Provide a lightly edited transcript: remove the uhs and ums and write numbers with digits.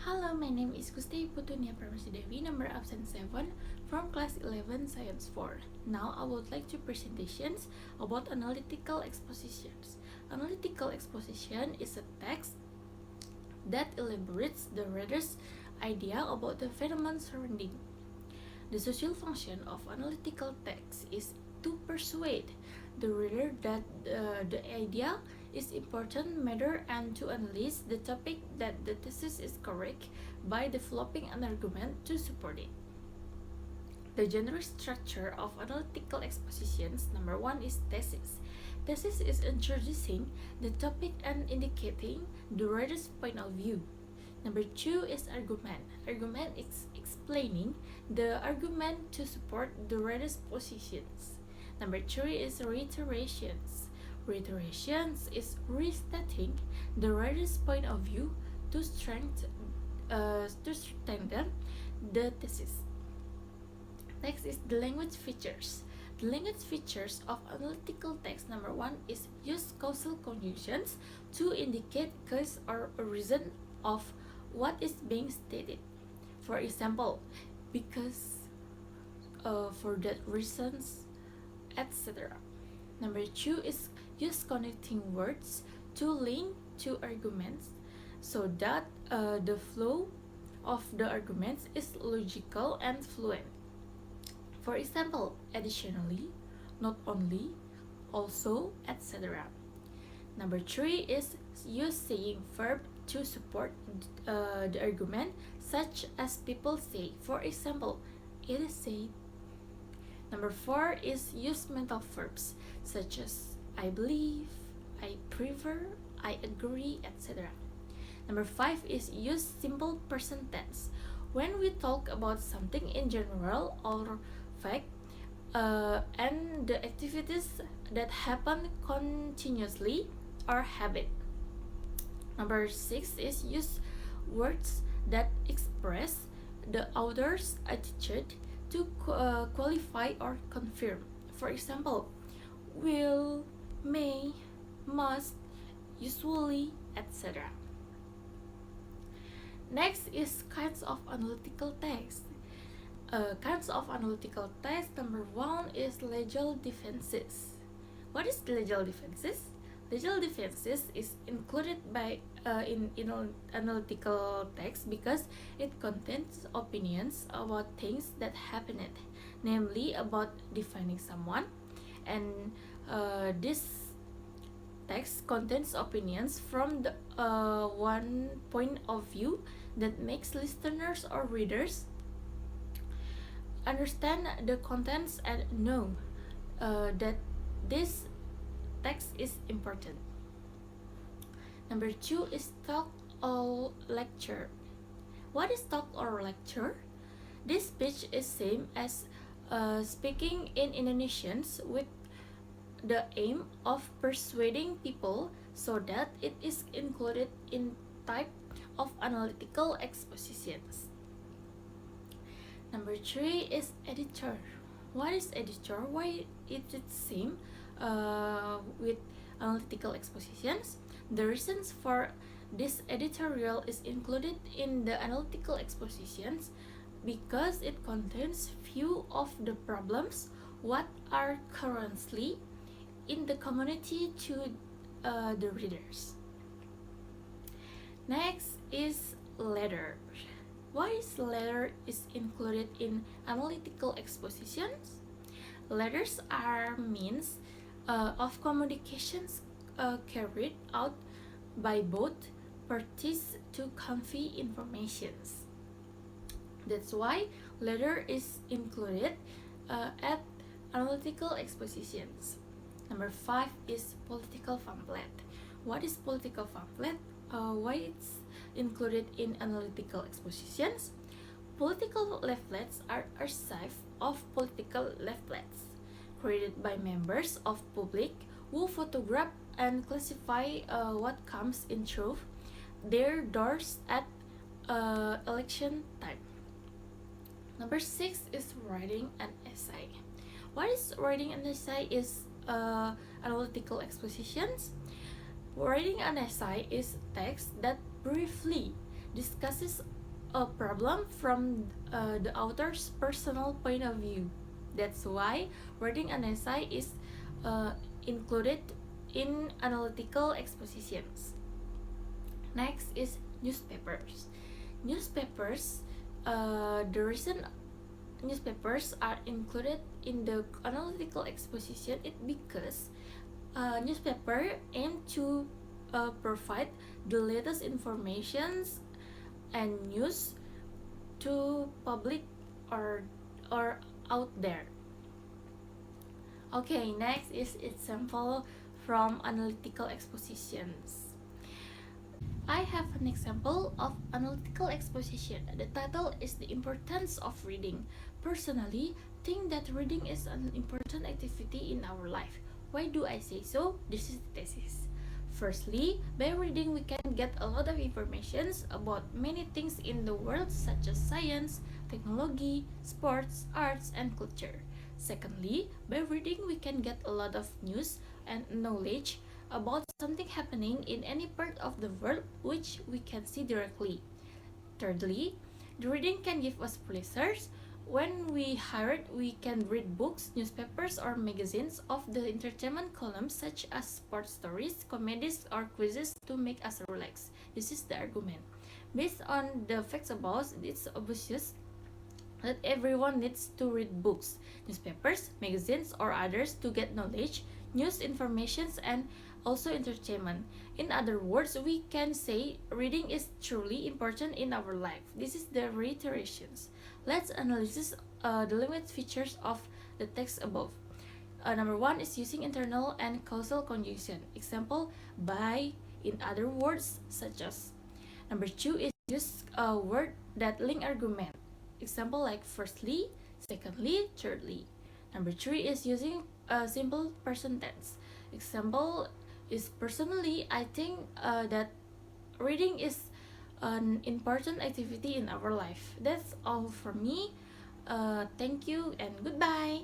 Hello, my name is Gusti, Putu Nia Pramesti Dewi, number absent 7 from class 11, science 4. Now I would like to presentations about analytical expositions. Analytical exposition is a text that elaborates the reader's idea about the phenomenon surrounding. The social function of analytical text is to persuade the reader that the idea is important matter and to analyze the topic that the thesis is correct by developing an argument to support it. The general structure of analytical expositions, number 1 is thesis. Thesis is introducing the topic and indicating the reader's point of view. Number 2 is argument. Argument is explaining the argument to support the reader's positions. Number 3 is reiterations. Reiterations is restating the reader's point of view to strengthen the thesis. Next is the language features. The language features of analytical text, number 1 is use causal conjunctions to indicate cause or a reason of what is being stated. For example, because, for that reasons, etc. Number 2 is use connecting words to link to arguments so that the flow of the arguments is logical and fluent. For example, additionally, not only, also, etc. Number 3 is use saying verb to support the argument, such as people say. For example, it is said. Number 4 is use mental verbs, such as I believe, I prefer, I agree, etc. Number 5 is use simple present tense. When we talk about something in general or fact, and the activities that happen continuously or habit. Number 6 is use words that express the author's attitude to qualify or confirm. For example, will, may, must, usually, etc. Next is kinds of analytical text. Kinds of analytical text, number 1 is legal defenses. What is legal defenses? Legal defenses is included in analytical text because it contains opinions about things that happened, namely about defining someone, and this text contains opinions from the one point of view that makes listeners or readers understand the contents and know that this text is important. Number 2 is talk or lecture. What is talk or lecture? This speech is same as speaking in Indonesians with the aim of persuading people so that it is included in type of analytical expositions. Number 3 is editor. What is editor? Why is it same with analytical expositions? The reasons for this editorial is included in the analytical expositions because it contains few of the problems what are currently in the community to the readers. Next is letter. Why is letter is included in analytical expositions? Letters are means of communications carried out by both parties to convey informations. That's why letter is included at analytical expositions. Number 5 is political pamphlet. What is political pamphlet? Why it's included in analytical expositions? Political leaflets are archive of political leaflets created by members of public who photograph and classify what comes in through their doors at election time. Number 6 is writing an essay. What is writing an essay is analytical expositions. Writing an essay is text that briefly discusses a problem from the author's personal point of view. That's why reading an essay is included in analytical expositions. Next is newspapers. Newspapers, the reason newspapers are included in the analytical exposition is because newspaper aim to provide the latest informations and news to public or out there. Okay, next is example from analytical expositions. I have an example of analytical exposition. The title is The Importance of Reading. Personally, think that reading is an important activity in our life. Why do I say so? This is the thesis. Firstly, by reading we can get a lot of information about many things in the world such as science, technology, sports, arts, and culture. Secondly, by reading we can get a lot of news and knowledge about something happening in any part of the world which we can see directly. Thirdly, the reading can give us pleasures. When we hired, we can read books, newspapers, or magazines of the entertainment columns such as sports stories, comedies, or quizzes to make us relax. This is the argument. Based on the facts above, it's obvious that everyone needs to read books, newspapers, magazines, or others to get knowledge, news, informations, and also entertainment. In other words, we can say reading is truly important in our life. This is the reiterations. Let's analyze the language features of the text above. Number one is using internal and causal conjunction. Example, by, in other words, such as. Number two is use a word that link argument. Example like firstly, secondly, thirdly. Number three is using a simple present tense. Example is personally, I think that reading is an important activity in our life. That's all for me. Thank you and goodbye.